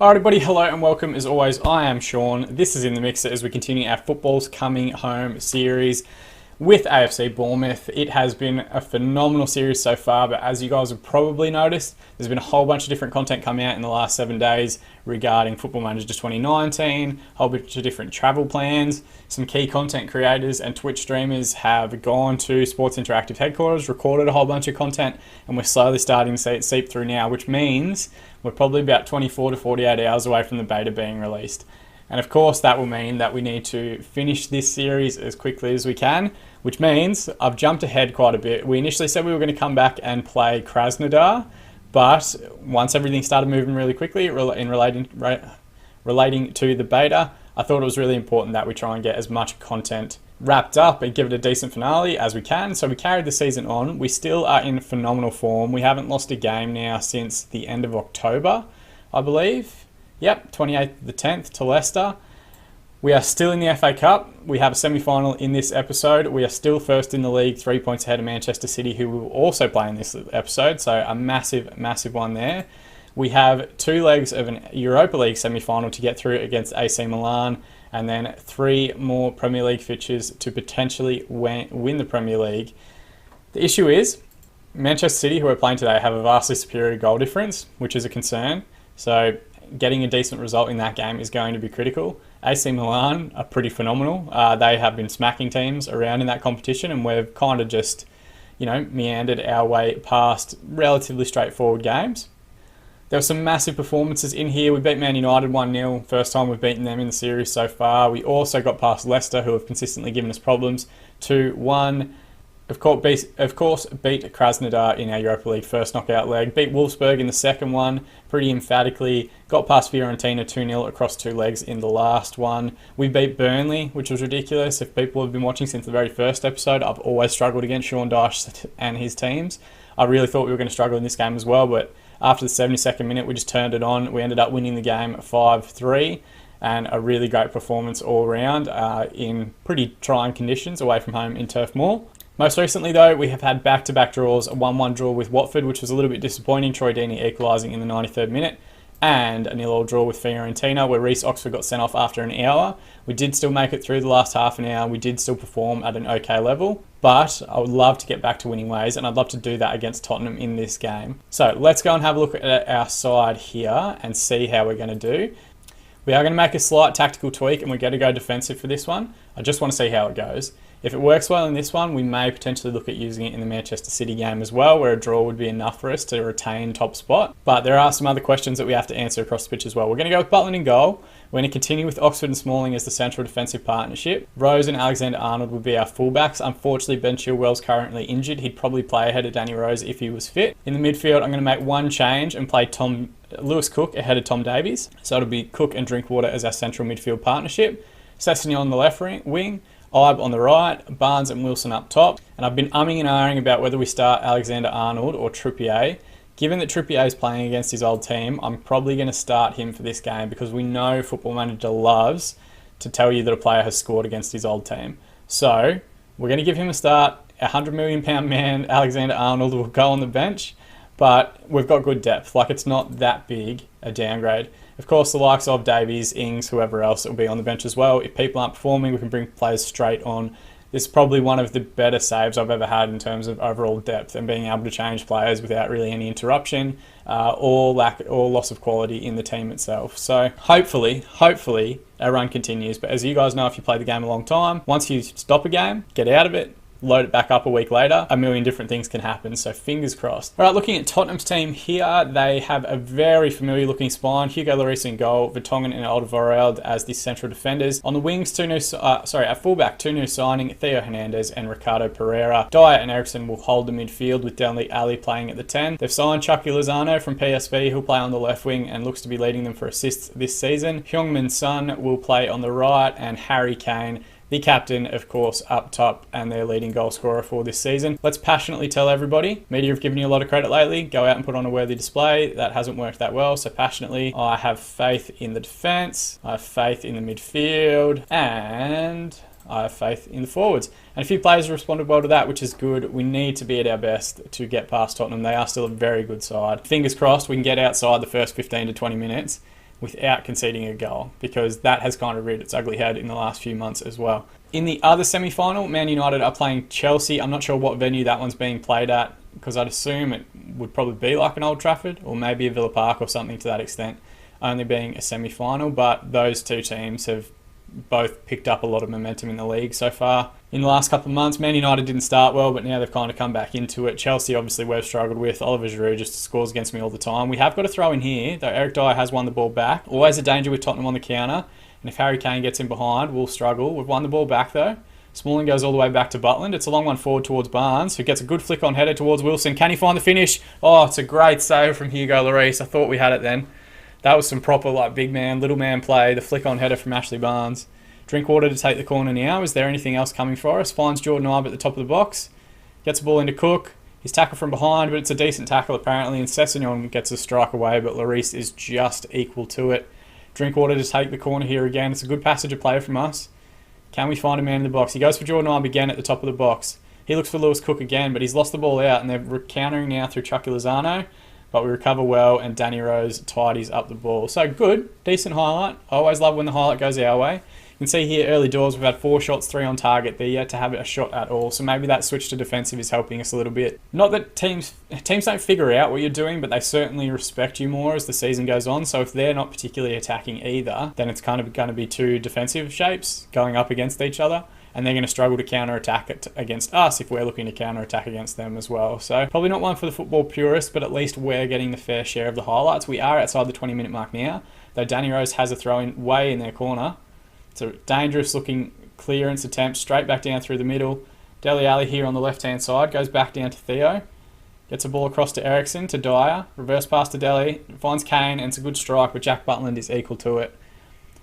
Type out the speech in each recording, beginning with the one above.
Alright everybody, hello and welcome. As always, I am Sean. This is In The Mixer as we continue our Football's Coming Home series with AFC Bournemouth. It has been a phenomenal series so far, but as you guys have probably noticed, there's been a whole bunch of different content coming out in the last 7 days regarding Football Manager 2019, a whole bunch of different travel plans. Some key content creators and Twitch streamers have gone to Sports Interactive headquarters, recorded a whole bunch of content, and we're slowly starting to see it seep through now, which means we're probably about 24 to 48 hours away from the beta being released. And of course, that will mean that we need to finish this series as quickly as we can, which means I've jumped ahead quite a bit. We initially said we were going to come back and play Krasnodar, but once everything started moving really quickly in relating to the beta, I thought it was really important that we try and get as much content wrapped up and give it a decent finale as we can. So we carried the season on. We still are in phenomenal form. We haven't lost a game now since the end of October, I believe. Yep, 28th of the 10th to Leicester. We are still in the FA Cup. We have a semi-final in this episode. We are still first in the league, 3 points ahead of Manchester City, who will also play in this episode. So a massive, massive one there. We have 2 legs of an Europa League semi-final to get through against AC Milan, and then 3 more Premier League fixtures to potentially win the Premier League. The issue is, Manchester City, who are playing today, have a vastly superior goal difference, which is a concern. So getting a decent result in that game is going to be critical. AC Milan are pretty phenomenal. They have been smacking teams around in that competition, and we've kind of just, meandered our way past relatively straightforward games. There were some massive performances in here. We beat Man United 1-0. First time we've beaten them in the series so far. We also got past Leicester, who have consistently given us problems, 2-1. Of course, beat Krasnodar in our Europa League first knockout leg. Beat Wolfsburg in the second one pretty emphatically. Got past Fiorentina 2-0 across 2 legs in the last one. We beat Burnley, which was ridiculous. If people have been watching since the very first episode, I've always struggled against Sean Dyche and his teams. I really thought we were going to struggle in this game as well, but after the 72nd minute, we just turned it on. We ended up winning the game 5-3, and a really great performance all around in pretty trying conditions away from home in Turf Moor. Most recently, though, we have had back-to-back draws, a 1-1 draw with Watford, which was a little bit disappointing, Troy Deeney equalising in the 93rd minute, and a 0-0 draw with Fiorentina, where Reece Oxford got sent off after an hour. We did still make it through the last half an hour. We did still perform at an okay level, but I would love to get back to winning ways, and I'd love to do that against Tottenham in this game. So let's go and have a look at our side here and see how we're going to do. We are going to make a slight tactical tweak, and we're going to go defensive for this one. I just want to see how it goes. If it works well in this one, we may potentially look at using it in the Manchester City game as well, where a draw would be enough for us to retain top spot. But there are some other questions that we have to answer across the pitch as well. We're going to go with Butland in goal. We're going to continue with Oxford and Smalling as the central defensive partnership. Rose and Alexander-Arnold would be our fullbacks. Unfortunately, Ben Chilwell's currently injured. He'd probably play ahead of Danny Rose if he was fit. In the midfield, I'm going to make one change and play Lewis Cook ahead of Tom Davies. So it'll be Cook and Drinkwater as our central midfield partnership. Sessegnon on the left wing. Ibe on the right, Barnes and Wilson up top. And I've been umming and ahhing about whether we start Alexander-Arnold or Trippier. Given that Trippier is playing against his old team, I'm probably going to start him for this game because we know Football Manager loves to tell you that a player has scored against his old team. So we're going to give him a start. £100 million man, Alexander-Arnold, will go on the bench, but we've got good depth. Like, it's not that big a downgrade. Of course, the likes of Davies, Ings, whoever else will be on the bench as well. If people aren't performing, we can bring players straight on. This is probably one of the better saves I've ever had in terms of overall depth and being able to change players without really any interruption or loss of quality in the team itself. So hopefully our run continues. But as you guys know, if you play the game a long time, once you stop a game, get out of it, load it back up a week later, a million different things can happen, so fingers crossed. All right, looking at Tottenham's team here, they have a very familiar looking spine. Hugo Lloris in goal, Vertonghen and Alderweireld as the central defenders. On the wings, at fullback, 2 new signing, Theo Hernandez and Ricardo Pereira. Dyer and Eriksson will hold the midfield with Dele Alli playing at the 10. They've signed Chucky Lozano from PSV, who'll play on the left wing and looks to be leading them for assists this season. Heung-min Son will play on the right, and Harry Kane, the captain, of course, up top and their leading goal scorer for this season. Let's passionately tell everybody, media have given you a lot of credit lately, go out and put on a worthy display. That hasn't worked that well, so passionately, I have faith in the defence, I have faith in the midfield, and I have faith in the forwards. And a few players have responded well to that, which is good. We need to be at our best to get past Tottenham. They are still a very good side. Fingers crossed we can get outside the first 15 to 20 minutes without conceding a goal, because that has kind of reared its ugly head in the last few months as well. In the other semi-final, Man United are playing Chelsea. I'm not sure what venue that one's being played at, because I'd assume it would probably be like an Old Trafford or maybe a Villa Park or something to that extent, only being a semi-final. But those two teams have both picked up a lot of momentum in the league so far. In the last couple of months, Man United didn't start well, but now they've kind of come back into it. Chelsea, obviously, we've struggled with. Oliver Giroud just scores against me all the time. We have got a throw in here, though Eric Dyer has won the ball back. Always a danger with Tottenham on the counter, and if Harry Kane gets in behind, we'll struggle. We've won the ball back, though. Smalling goes all the way back to Butland. It's a long one forward towards Barnes, who gets a good flick on header towards Wilson. Can he find the finish? Oh, it's a great save from Hugo Lloris. I thought we had it then. That was some proper big man, little man play. The flick on header from Ashley Barnes. Drinkwater to take the corner now. Is there anything else coming for us? Finds Jordan Ibe at the top of the box. Gets the ball into Cook. He's tackled from behind, but it's a decent tackle apparently. And Sessegnon gets a strike away, but Lloris is just equal to it. Drinkwater to take the corner here again. It's a good passage of play from us. Can we find a man in the box? He goes for Jordan Ibe again at the top of the box. He looks for Lewis Cook again, but he's lost the ball out, and they're countering now through Chucky Lozano. But we recover well, and Danny Rose tidies up the ball. So good, decent highlight. I always love when the highlight goes our way. You can see here early doors we've had 4 shots, 3 on target. They're yet to have a shot at all, so maybe that switch to defensive is helping us a little bit. Not that teams don't figure out what you're doing, but they certainly respect you more as the season goes on. So if they're not particularly attacking either, then it's kind of going to be 2 defensive shapes going up against each other, and they're going to struggle to counter-attack it against us if we're looking to counter-attack against them as well. So probably not one for the football purist, but at least we're getting the fair share of the highlights. We are outside the 20-minute mark now, though Danny Rose has a throw-in way in their corner. It's a dangerous looking clearance attempt, straight back down through the middle. Dele Alli here on the left-hand side, goes back down to Theo. Gets a ball across to Ericsson, to Dyer. Reverse pass to Dele, finds Kane, and it's a good strike, but Jack Butland is equal to it.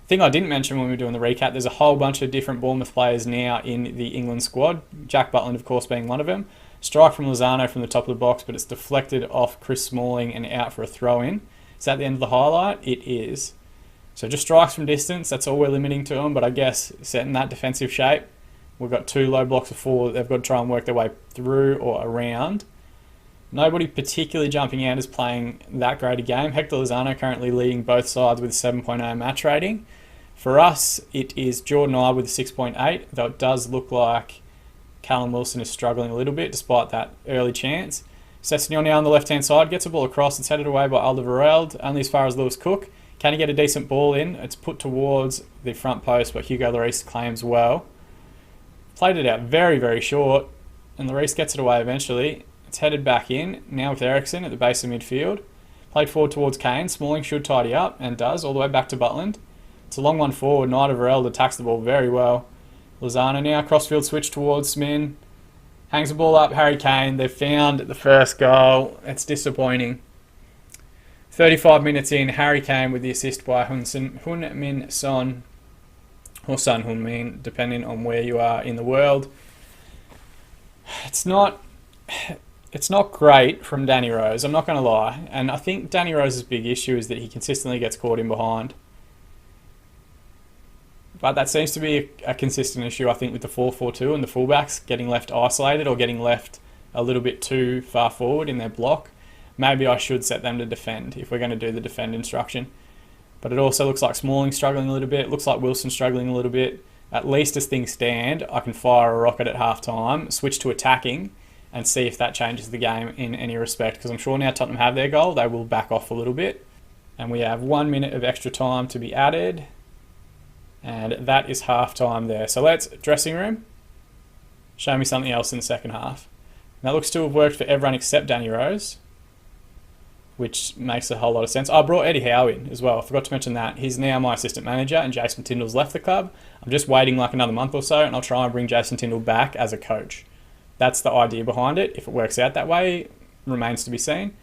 Thing I didn't mention when we were doing the recap, there's a whole bunch of different Bournemouth players now in the England squad. Jack Butland, of course, being one of them. Strike from Lozano from the top of the box, but it's deflected off Chris Smalling and out for a throw-in. Is that the end of the highlight? It is. So just strikes from distance, that's all we're limiting to them, but I guess setting that defensive shape, we've got 2 low blocks of 4 that they've got to try and work their way through or around. Nobody particularly jumping out is playing that great a game. Hector Lozano currently leading both sides with a 7.0 match rating. For us, it is Jordan Ibe with a 6.8, though it does look like Callum Wilson is struggling a little bit despite that early chance. Sessegnon now on the left-hand side, gets a ball across, it's headed away by Alderweireld, only as far as Lewis Cook. Can he get a decent ball in? It's put towards the front post, but Hugo Lloris claims well. Played it out very, very short, and Lloris gets it away eventually. It's headed back in, now with Ericsson at the base of midfield. Played forward towards Kane. Smalling should tidy up, and does, all the way back to Butland. It's a long one forward. Alderweireld attacks the ball very well. Lozano now, crossfield switch towards Smin. Hangs the ball up, Harry Kane. They've found the first goal. It's disappointing. 35 minutes in, Harry Kane with the assist by Heung-min Son, or Son Heung-min, depending on where you are in the world. It's not great from Danny Rose, I'm not going to lie. And I think Danny Rose's big issue is that he consistently gets caught in behind. But that seems to be a consistent issue, I think, with the 4-4-2 and the fullbacks getting left isolated or getting left a little bit too far forward in their block. Maybe I should set them to defend if we're going to do the defend instruction. But it also looks like Smalling struggling a little bit. Looks like Wilson struggling a little bit. At least as things stand, I can fire a rocket at half-time, switch to attacking, and see if that changes the game in any respect. Because I'm sure now Tottenham have their goal, they will back off a little bit. And we have 1 minute of extra time to be added. And that is half-time there. So let's dressing room. Show me something else in the second half. And that looks to have worked for everyone except Danny Rose, which makes a whole lot of sense. I brought Eddie Howe in as well. I forgot to mention that. He's now my assistant manager, and Jason Tindall's left the club. I'm just waiting like another month or so, and I'll try and bring Jason Tindall back as a coach. That's the idea behind it. If it works out that way, remains to be seen.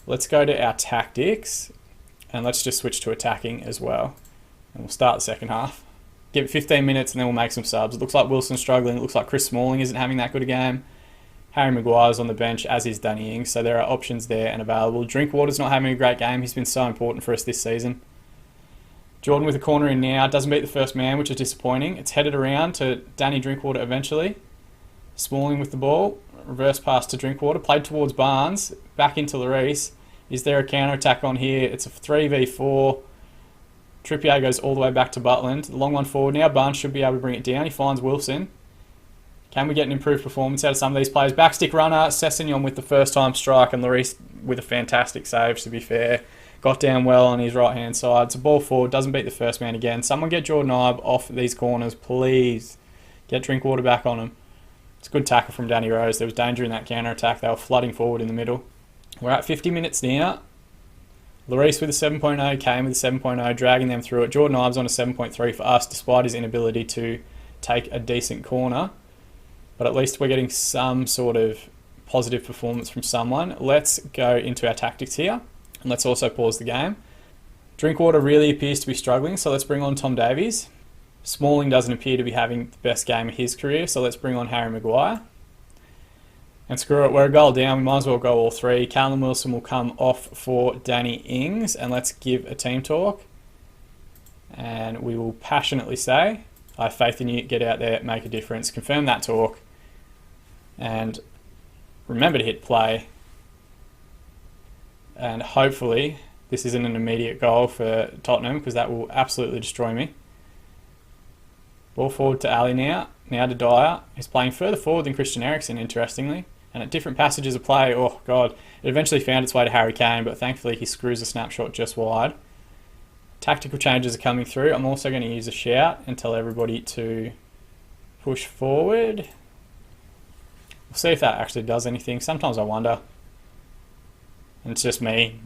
Let's go to our tactics, and let's just switch to attacking as well. And we'll start the second half. Give it 15 minutes, and then we'll make some subs. It looks like Wilson's struggling. It looks like Chris Smalling isn't having that good a game. Harry Maguire's on the bench, as is Danny Ings, so there are options there and available. Drinkwater's not having a great game. He's been so important for us this season. Jordan with a corner in now. Doesn't beat the first man, which is disappointing. It's headed around to Danny Drinkwater eventually. Smalling with the ball. Reverse pass to Drinkwater. Played towards Barnes. Back into Lloris. Is there a counter-attack on here? It's a 3v4. Trippier goes all the way back to Butland. The long one forward now. Barnes should be able to bring it down. He finds Wilson. Can we get an improved performance out of some of these players? Backstick runner, Sessegnon with the first time strike, and Lloris with a fantastic save, to be fair. Got down well on his right-hand side. It's a ball forward, doesn't beat the first man again. Someone get Jordan Ibe off these corners, please. Get Drinkwater back on him. It's a good tackle from Danny Rose. There was danger in that counter-attack. They were flooding forward in the middle. We're at 50 minutes now. Lloris with a 7.0, Kane with a 7.0, dragging them through it. Jordan Ibe's on a 7.3 for us, despite his inability to take a decent corner. But at least we're getting some sort of positive performance from someone. Let's go into our tactics here. And let's also pause the game. Drinkwater really appears to be struggling, so let's bring on Tom Davies. Smalling doesn't appear to be having the best game of his career, so let's bring on Harry Maguire. And screw it, we're a goal down, we might as well go all three. Callum Wilson will come off for Danny Ings, and let's give a team talk. And we will passionately say, I have faith in you, get out there, make a difference. Confirm that talk. And remember to hit play. And hopefully this isn't an immediate goal for Tottenham, because that will absolutely destroy me. Ball forward to Ali now. Now to Dyer. He's playing further forward than Christian Eriksen, interestingly. And at different passages of play, oh God, it eventually found its way to Harry Kane, but thankfully he screws a snapshot just wide. Tactical changes are coming through. I'm also going to use a shout and tell everybody to push forward. We'll see if that actually does anything. Sometimes I wonder. And it's just me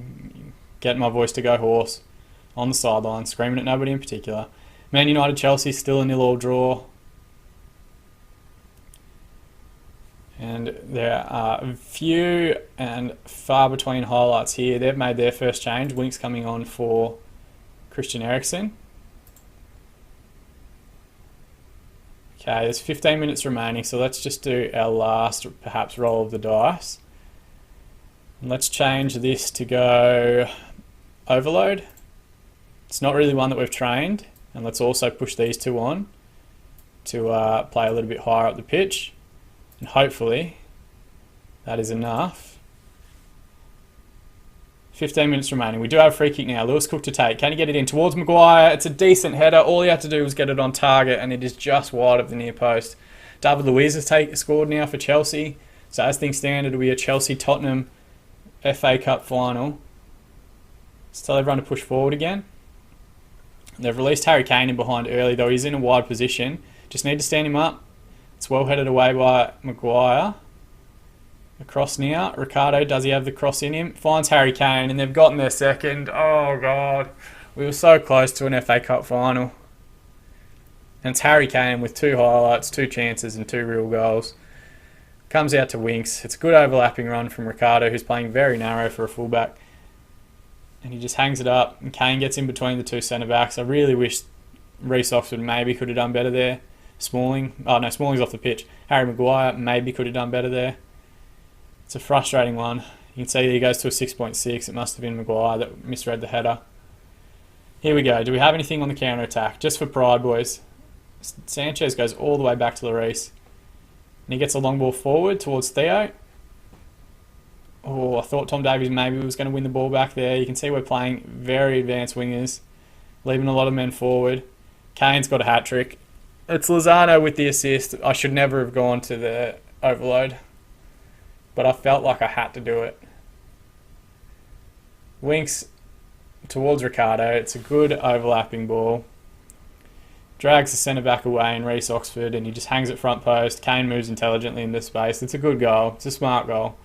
getting my voice to go hoarse on the sideline, screaming at nobody in particular. Man United Chelsea still a 0-0 draw. And there are few and far between highlights here. They've made their first change. Winks coming on for Christian Eriksen. Okay, there's 15 minutes remaining, so let's just do our last, perhaps, roll of the dice. And let's change this to go overload. It's not really one that we've trained. And let's also push these two on to play a little bit higher up the pitch. And hopefully that is enough. 15 minutes remaining. We do have a free kick now. Lewis Cook to take. Can he get it in towards Maguire? It's a decent header. All he had to do was get it on target, and it is just wide of the near post. David Luiz has scored now for Chelsea. So as things stand, it'll be a Chelsea-Tottenham FA Cup final. Let's tell everyone to push forward again. They've released Harry Kane in behind early, though he's in a wide position. Just need to stand him up. It's well headed away by Maguire. Across now. Ricardo, does he have the cross in him? Finds Harry Kane, and they've gotten their second. Oh, God. We were so close to an FA Cup final. And it's Harry Kane with 2 highlights, 2 chances, and 2 real goals. Comes out to Winks. It's a good overlapping run from Ricardo, who's playing very narrow for a fullback. And he just hangs it up, and Kane gets in between the 2 centre-backs. I really wish Reece Oxford maybe could have done better there. Smalling, oh no, Smalling's off the pitch. Harry Maguire maybe could have done better there. It's a frustrating one. You can see he goes to a 6.6. It must have been Maguire that misread the header. Here we go. Do we have anything on the counter-attack? Just for pride, boys. Sanchez goes all the way back to Lloris. And he gets a long ball forward towards Theo. Oh, I thought Tom Davies maybe was going to win the ball back there. You can see we're playing very advanced wingers, leaving a lot of men forward. Kane's got a hat-trick. It's Lozano with the assist. I should never have gone to the overload, but I felt like I had to do it. Winks towards Ricardo. It's a good overlapping ball. Drags the centre-back away in Reece Oxford, and he just hangs at front post. Kane moves intelligently into space. It's a good goal. It's a smart goal.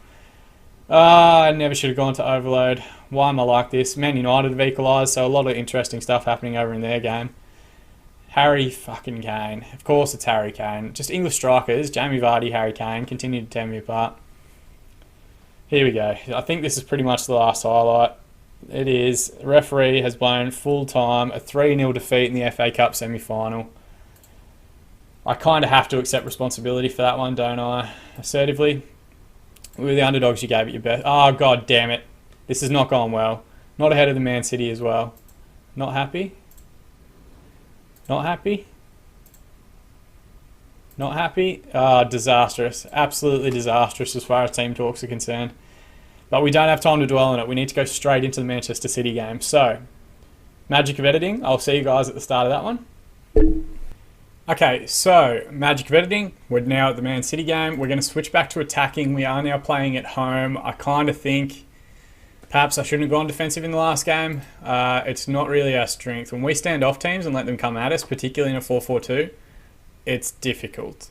I never should have gone to overload. Why am I like this? Man United have equalised, so a lot of interesting stuff happening over in their game. Harry fucking Kane. Of course it's Harry Kane. Just English strikers, Jamie Vardy, Harry Kane, continue to tear me apart. Here we go. I think this is pretty much the last highlight. It is. The referee has blown full time, a 3-0 defeat in the FA Cup semi-final. I kind of have to accept responsibility for that one, don't I? Assertively. We were the underdogs, you gave it your best. Oh, God damn it. This has not gone well. Not ahead of the Man City as well. Not happy? Not happy? Not happy? Disastrous. Absolutely disastrous as far as team talks are concerned. But we don't have time to dwell on it. We need to go straight into the Manchester City game. So, Magic of editing. I'll see you guys at the start of that one. Okay, so magic of editing. We're now at the Man City game. We're going to switch back to attacking. We are now playing at home. I kind of think perhaps I shouldn't have gone defensive in the last game. It's not really our strength. When we stand off teams and let them come at us, particularly in a 4-4-2, it's difficult.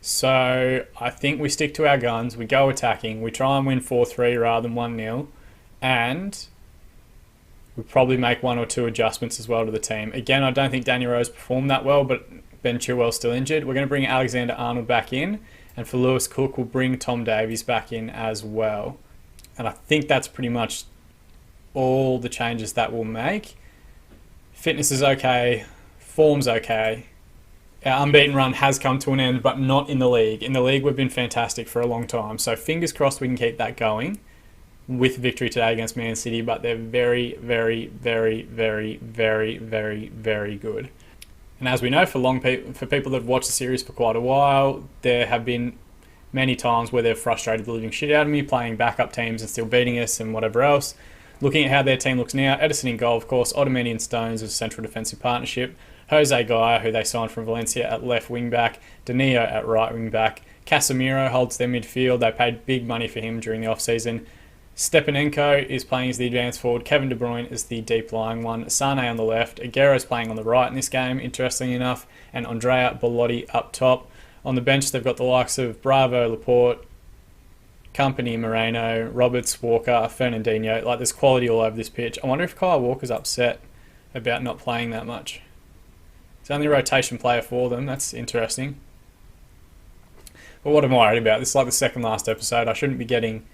So I think we stick to our guns. We go attacking. We try and win 4-3 rather than 1-0. And we probably make one or two adjustments as well to the team. Again, I don't think Danny Rose performed that well, but Ben Chilwell's still injured. We're going to bring Alexander-Arnold back in, and for Lewis Cook, we'll bring Tom Davies back in as well. And I think that's pretty much all the changes that we'll make. Fitness is okay. Form's okay. Our unbeaten run has come to an end, but not in the league. In the league, we've been fantastic for a long time. So fingers crossed we can keep that going with victory today against Man City, but they're very, very, very, very, very, very, very good. And as we know, for people that have watched the series for quite a while, there have been many times where they've frustrated the living shit out of me, playing backup teams and still beating us and whatever else. Looking at how their team looks now, Edison in goal, of course, Otamendi and Stones as a central defensive partnership, Jose Gaia, who they signed from Valencia, at left wing back, Danilo at right wing back, Casemiro holds their midfield. They paid big money for him during the off-season. Stepanenko is playing as the advanced forward. Kevin De Bruyne is the deep-lying one. Sane on the left. Aguero's playing on the right in this game, interestingly enough. And Andrea Bellotti up top. On the bench, they've got the likes of Bravo, Laporte, Company, Moreno, Roberts, Walker, Fernandinho. Like, there's quality all over this pitch. I wonder if Kyle Walker's upset about not playing that much. He's only a rotation player for them. That's interesting. But what am I worried about? This is like the second last episode. I shouldn't be getting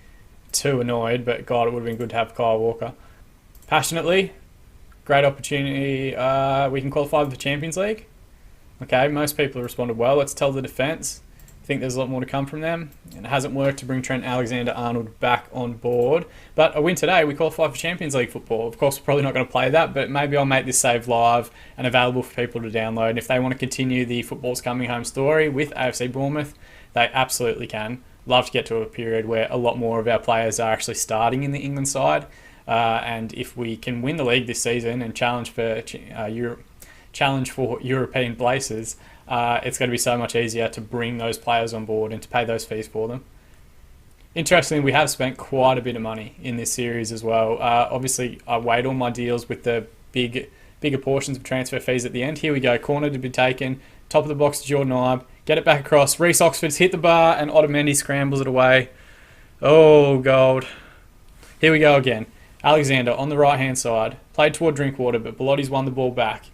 too annoyed, but God, it would have been good to have Kyle Walker. Passionately, great opportunity. We can qualify for the Champions League. Okay, most people have responded well. Let's tell the defence. I think there's a lot more to come from them. And it hasn't worked to bring Trent Alexander-Arnold back on board. But a win today, we qualify for Champions League football. Of course, we're probably not going to play that, but maybe I'll make this save live and available for people to download. And if they want to continue the Football's Coming Home story with AFC Bournemouth, they absolutely can. Love to get to a period where a lot more of our players are actually starting in the England side. And if we can win the league this season and challenge for European places, it's going to be so much easier to bring those players on board and to pay those fees for them. Interestingly, we have spent quite a bit of money in this series as well. Obviously, I weighed all my deals with the bigger portions of transfer fees at the end. Here we go, corner to be taken, top of the box to Jordan Ibe, get it back across, Reece Oxford's hit the bar and Otamendi scrambles it away. Oh, gold. Here we go again. Alexander on the right-hand side, played toward Drinkwater, but Bellotti's won the ball back.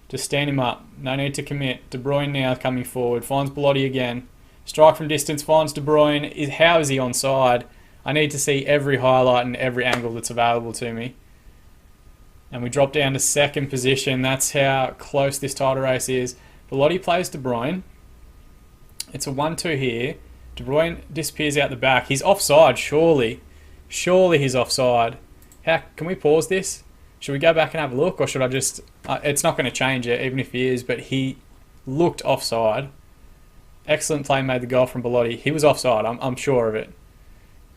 Just stand him up. No need to commit. De Bruyne now coming forward. Finds Bellotti again. Strike from distance. Finds De Bruyne. How is he onside? I need to see every highlight and every angle that's available to me. And we drop down to second position. That's how close this title race is. Bellotti plays De Bruyne. It's a 1-2 here. De Bruyne disappears out the back. He's offside, surely. Surely he's offside. Can we pause this? Should we go back and have a look, or should I just... it's not going to change it, even if he is, but he looked offside. Excellent play, made the goal from Bellotti. He was offside, I'm sure of it.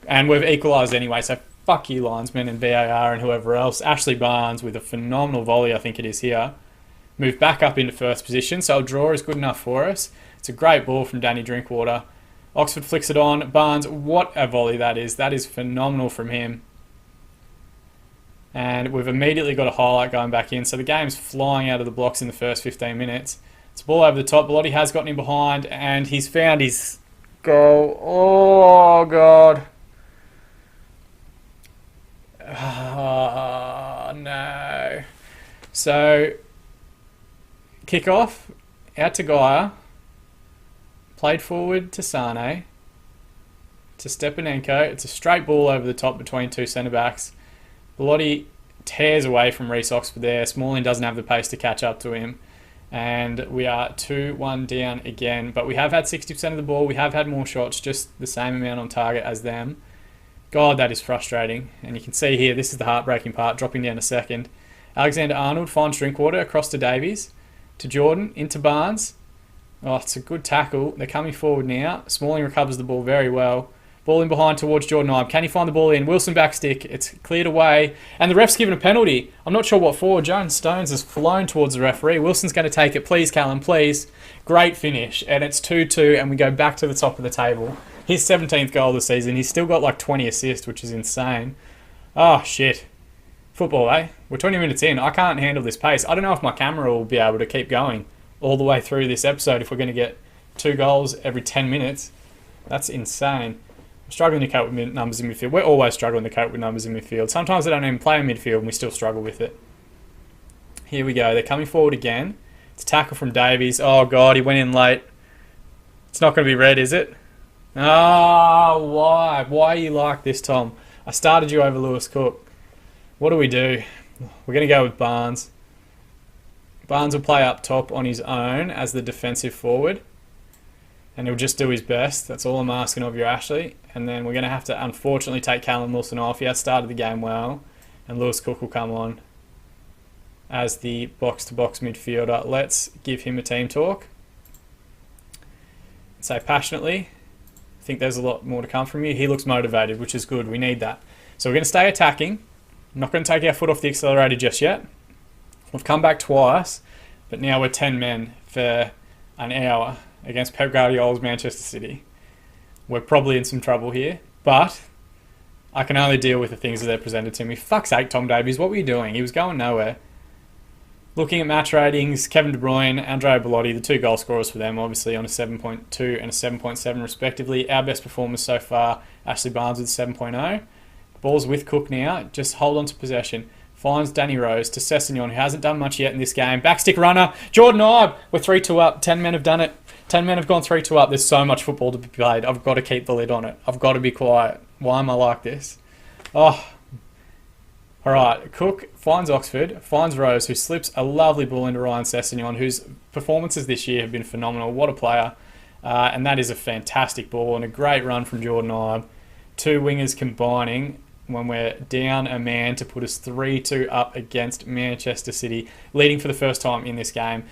And we've equalised anyway, so fuck you, linesmen and VAR and whoever else. Ashley Barnes with a phenomenal volley, I think it is here. Moved back up into first position, so a draw is good enough for us. It's a great ball from Danny Drinkwater. Oxford flicks it on. Barnes, what a volley that is. That is phenomenal from him. And we've immediately got a highlight going back in. So the game's flying out of the blocks in the first 15 minutes. It's a ball over the top. Bellotti has gotten in behind and he's found his goal. Oh, God. Oh, no. So, kick-off, out to Gaia. Played forward to Sane. To Stepanenko. It's a straight ball over the top between two centre-backs. Bellotti tears away from Reece Oxford there. Smalling doesn't have the pace to catch up to him. And we are 2-1 down again. But we have had 60% of the ball. We have had more shots, just the same amount on target as them. God, that is frustrating. And you can see here, this is the heartbreaking part, dropping down to second. Alexander-Arnold finds Drinkwater across to Davies. To Jordan, into Barnes. Oh, it's a good tackle. They're coming forward now. Smalling recovers the ball very well. Ball in behind towards Jordan Ibe. Can he find the ball in? Wilson back stick. It's cleared away. And the ref's given a penalty. I'm not sure what for. Jones Stones has flown towards the referee. Wilson's going to take it. Please, Callum, please. Great finish. And it's 2-2, and we go back to the top of the table. His 17th goal of the season. He's still got like 20 assists, which is insane. Oh, shit. Football, eh? We're 20 minutes in. I can't handle this pace. I don't know if my camera will be able to keep going all the way through this episode if we're going to get 2 goals every 10 minutes. That's insane. I'm struggling to cope with numbers in midfield. We're always struggling to cope with numbers in midfield. Sometimes they don't even play in midfield and we still struggle with it. Here we go. They're coming forward again. It's a tackle from Davies. Oh, God, he went in late. It's not going to be red, is it? Oh, why? Why are you like this, Tom? I started you over Lewis Cook. What do we do? We're going to go with Barnes. Barnes will play up top on his own as the defensive forward. And he'll just do his best. That's all I'm asking of you, Ashley. And then we're going to have to, unfortunately, take Callum Wilson off. He has started the game well. And Lewis Cook will come on as the box-to-box midfielder. Let's give him a team talk. Say passionately, I think there's a lot more to come from you. He looks motivated, which is good. We need that. So we're going to stay attacking. I'm not going to take our foot off the accelerator just yet. We've come back twice, but now we're 10 men for an hour against Pep Guardiola's Manchester City. We're probably in some trouble here, but I can only deal with the things that they're presented to me. Fuck's sake, Tom Davies, what were you doing? He was going nowhere. Looking at match ratings, Kevin De Bruyne, Andrea Bellotti, the 2 goal scorers for them, obviously on a 7.2 and a 7.7 respectively. Our best performers so far, Ashley Barnes with 7.0. Ball's with Cook now, just hold on to possession. Finds Danny Rose to Sessegnon, who hasn't done much yet in this game. Backstick runner, Jordan Ibe. We're 3-2 up. 10 men have done it. 10 men have gone 3-2 up. There's so much football to be played. I've got to keep the lid on it. I've got to be quiet. Why am I like this? Oh. All right. Cook finds Oxford, finds Rose, who slips a lovely ball into Ryan Sessegnon, whose performances this year have been phenomenal. What a player. And that is a fantastic ball and a great run from Jordan Ibe. 2 wingers combining when we're down a man to put us 3-2 up against Manchester City, leading for the first time in this game.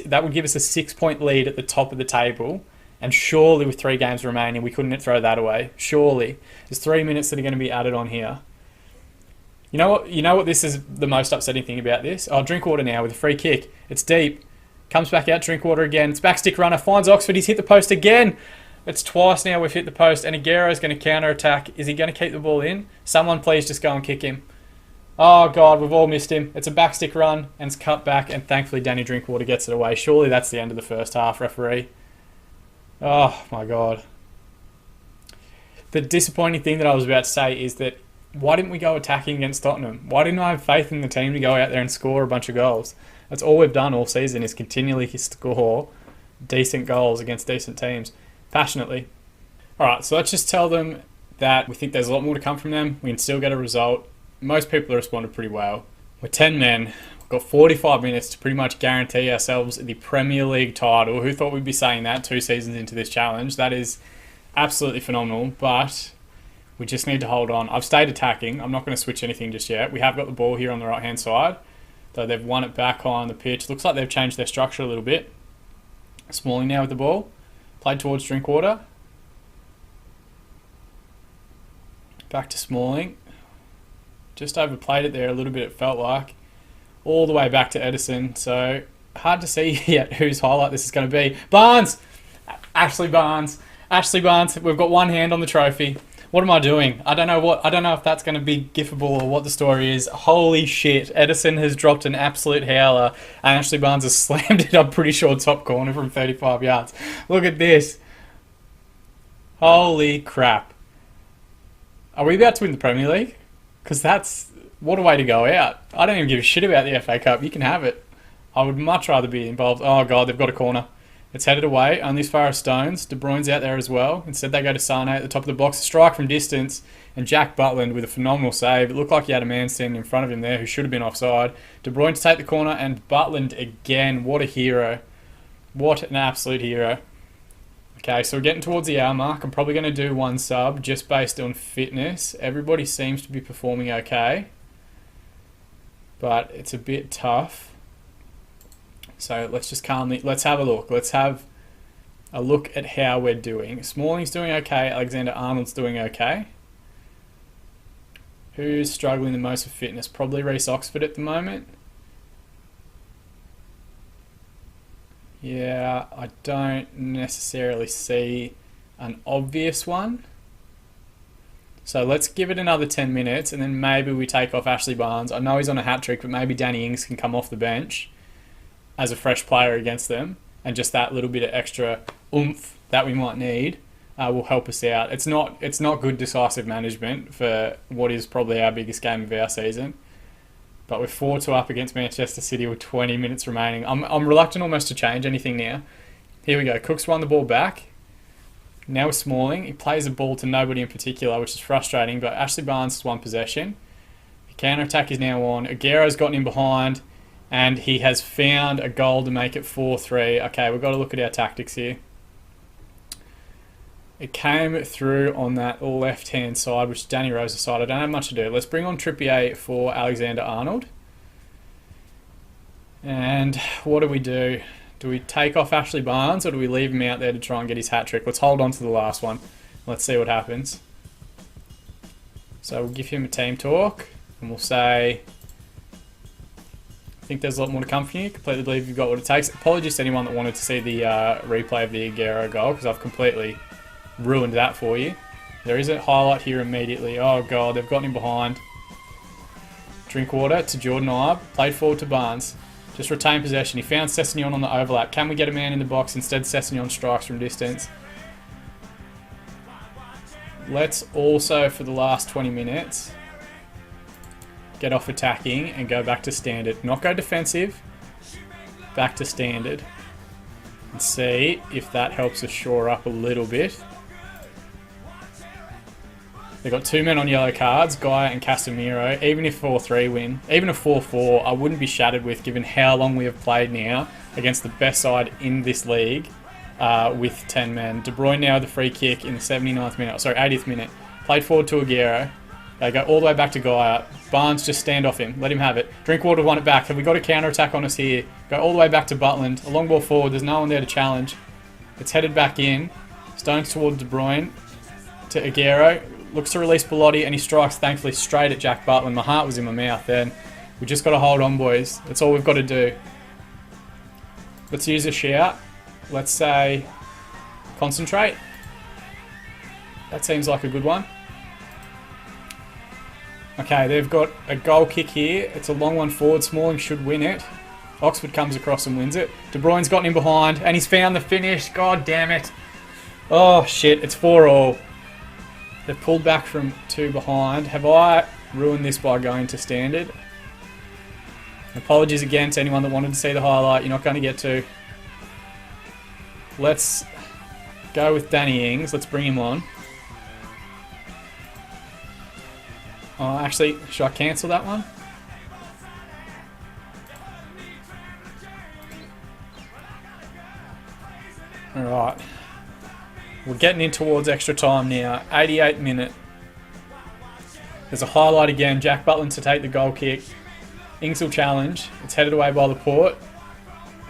That would give us a 6-point lead at the top of the table, and surely with 3 games remaining, we couldn't throw that away. Surely. There's 3 minutes that are going to be added on here. You know what? You know what this is the most upsetting thing about this? Oh, Drinkwater now with a free kick. It's deep. Comes back out, Drinkwater again. It's backstick runner, finds Oxford. He's hit the post again. It's twice now we've hit the post, and Aguero's going to counter-attack. Is he going to keep the ball in? Someone please just go and kick him. Oh, God, we've all missed him. It's a backstick run, and it's cut back, and thankfully Danny Drinkwater gets it away. Surely that's the end of the first half, referee. Oh, my God. The disappointing thing that I was about to say is that why didn't we go attacking against Tottenham? Why didn't I have faith in the team to go out there and score a bunch of goals? That's all we've done all season is continually score decent goals against decent teams. Passionately. Alright, so let's just tell them that we think there's a lot more to come from them. We can still get a result. Most people have responded pretty well. We're 10 men. We've got 45 minutes to pretty much guarantee ourselves the Premier League title. Who thought we'd be saying that 2 seasons into this challenge? That is absolutely phenomenal, but we just need to hold on. I've stayed attacking. I'm not going to switch anything just yet. We have got the ball here on the right-hand side, though they've won it back high on the pitch. Looks like they've changed their structure a little bit. Smalling now with the ball. Played towards Drinkwater. Back to Smalling. Just overplayed it there a little bit, it felt like. All the way back to Edison. So, hard to see yet whose highlight this is going to be. Barnes! Ashley Barnes. Ashley Barnes. We've got one hand on the trophy. What am I doing? I don't know if that's going to be gifable or what the story is. Holy shit. Edison has dropped an absolute howler and Ashley Barnes has slammed it, I'm pretty sure, top corner from 35 yards. Look at this. Holy crap. Are we about to win the Premier League? Because that's... what a way to go out. I don't even give a shit about the FA Cup. You can have it. I would much rather be involved. Oh, God, they've got a corner. It's headed away, only as far as Stones. De Bruyne's out there as well. Instead, they go to Sane at the top of the box. Strike from distance. And Jack Butland with a phenomenal save. It looked like he had a man standing in front of him there who should have been offside. De Bruyne to take the corner. And Butland again. What a hero. What an absolute hero. Okay, so we're getting towards the hour mark. I'm probably going to do 1 sub just based on fitness. Everybody seems to be performing okay. But it's a bit tough. So let's just calmly, let's have a look. Let's have a look at how we're doing. Smalling's doing okay. Alexander-Arnold's doing okay. Who's struggling the most with fitness? Probably Reece Oxford at the moment. Yeah, I don't necessarily see an obvious one. So let's give it another 10 minutes and then maybe we take off Ashley Barnes. I know he's on a hat-trick, but maybe Danny Ings can come off the bench as a fresh player against them, and just that little bit of extra oomph that we might need will help us out. It's not good decisive management for what is probably our biggest game of our season. But we're 4-2 up against Manchester City with 20 minutes remaining. I'm reluctant almost to change anything now. Here we go. Cook's won the ball back. Now with Smalling. He plays the ball to nobody in particular, which is frustrating, but Ashley Barnes has won possession. The counter-attack is now on. Aguero's gotten in behind, and he has found a goal to make it 4-3. Okay, we've got to look at our tactics here. It came through on that left-hand side, which is Danny Rose's side. I don't have much to do. Let's bring on Trippier for Alexander-Arnold. And what do we do? Do we take off Ashley Barnes or do we leave him out there to try and get his hat-trick? Let's hold on to the last one. Let's see what happens. So we'll give him a team talk and we'll say, I think there's a lot more to come from you. Completely believe you've got what it takes. Apologies to anyone that wanted to see the replay of the Aguero goal because I've completely ruined that for you. There is a highlight here immediately. Oh god, they've gotten him behind. Drinkwater to Jordan Ibe. Played forward to Barnes. Just retain possession. He found Sessegnon on the overlap. Can we get a man in the box? Instead, Sessegnon strikes from distance. Let's also, for the last 20 minutes, get off attacking and go back to standard. Not go defensive. Back to standard. And see if that helps us shore up a little bit. They've got 2 men on yellow cards, Guy and Casemiro. Even if 4-3 win, even a 4-4, I wouldn't be shattered with given how long we have played now against the best side in this league with 10 men. De Bruyne now with the free kick in the 80th minute. Played forward to Aguero. They go all the way back to Guy. Barnes, just stand off him. Let him have it. Drinkwater won it back. Have we got a counter-attack on us here? Go all the way back to Butland. A long ball forward. There's no one there to challenge. It's headed back in. Stones toward De Bruyne. To Aguero. Looks to release Bellotti and he strikes, thankfully, straight at Jack Butland. My heart was in my mouth then. We just got to hold on, boys. That's all we've got to do. Let's use a shout. Let's say concentrate. That seems like a good one. Okay, they've got a goal kick here. It's a long one forward. Smalling should win it. Oxford comes across and wins it. De Bruyne's gotten in behind and he's found the finish. God damn it. Oh, shit. It's 4-all. They've pulled back from 2 behind. Have I ruined this by going to standard? Apologies again to anyone that wanted to see the highlight. You're not going to get to. Let's go with Danny Ings. Let's bring him on. Oh, actually, should I cancel that one? Alright. We're getting in towards extra time now. 88th minute. There's a highlight again. Jack Butland to take the goal kick. Ings will challenge. It's headed away by Laporte.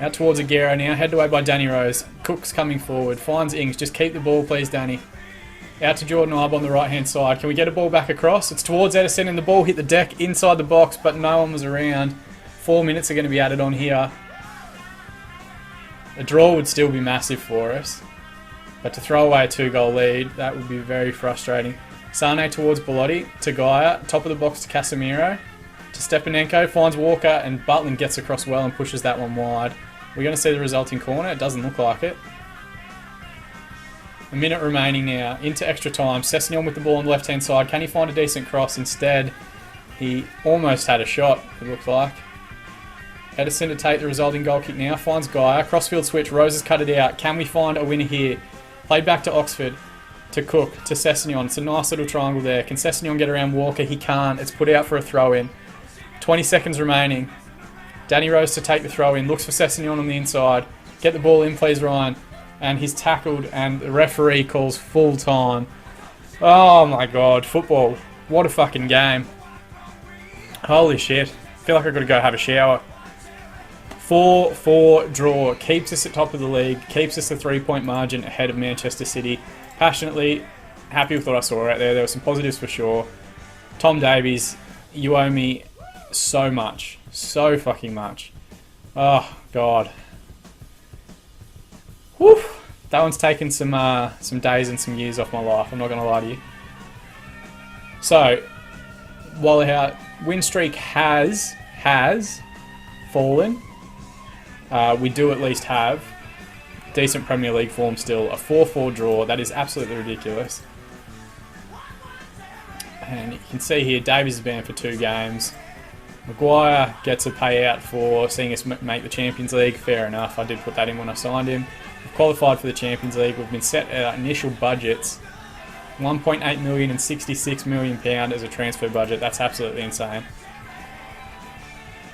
Out towards Aguero now. Headed away by Danny Rose. Cook's coming forward. Finds Ings. Just keep the ball, please, Danny. Out to Jordan Ibe on the right-hand side. Can we get a ball back across? It's towards Edison and the ball hit the deck inside the box, but no one was around. 4 minutes are going to be added on here. A draw would still be massive for us. But to throw away a 2-goal lead, that would be very frustrating. Sane towards Bellotti, to Gaia, top of the box to Casemiro, to Stepanenko, finds Walker, and Butland gets across well and pushes that one wide. We're going to see the resulting corner. It doesn't look like it. A minute remaining now, into extra time. Sessegnon with the ball on the left-hand side. Can he find a decent cross? Instead, he almost had a shot, it looked like. Edison to take the resulting goal kick now. Finds Gaia. Crossfield switch. Rose has cut it out. Can we find a winner here? Played back to Oxford. To Cook. To Sessegnon. It's a nice little triangle there. Can Sessegnon get around Walker? He can't. It's put out for a throw-in. 20 seconds remaining. Danny Rose to take the throw-in. Looks for Sessegnon on the inside. Get the ball in, please, Ryan. And he's tackled, and the referee calls full time. Oh my god. Football. What a fucking game. Holy shit. I feel like I've got to go have a shower. 4-4 draw. Keeps us at top of the league. Keeps us a 3-point margin ahead of Manchester City. Passionately happy with what I saw out there. There were some positives for sure. Tom Davies, you owe me so much. So fucking much. Oh, God. Whew. That one's taken some days and some years off my life. I'm not going to lie to you. So, while our win streak has fallen, we do at least have decent Premier League form still. A 4-4 draw. That is absolutely ridiculous. And you can see here, Davies is banned for 2 games. Maguire gets a payout for seeing us make the Champions League. Fair enough. I did put that in when I signed him. We've qualified for the Champions League. We've been set at our initial budgets. 1.8 million and 66 million pound as a transfer budget. That's absolutely insane.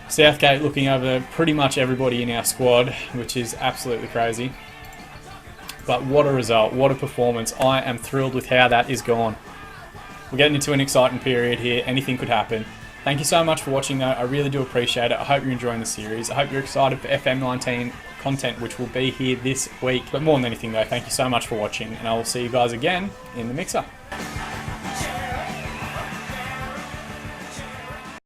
Southgate looking over pretty much everybody in our squad, which is absolutely crazy. But what a result. What a performance. I am thrilled with how that is gone. We're getting into an exciting period here. Anything could happen. Thank you so much for watching though. I really do appreciate it. I hope you're enjoying the series. I hope you're excited for FM19 content, which will be here this week. But more than anything though, thank you so much for watching, and I will see you guys again in the mixer.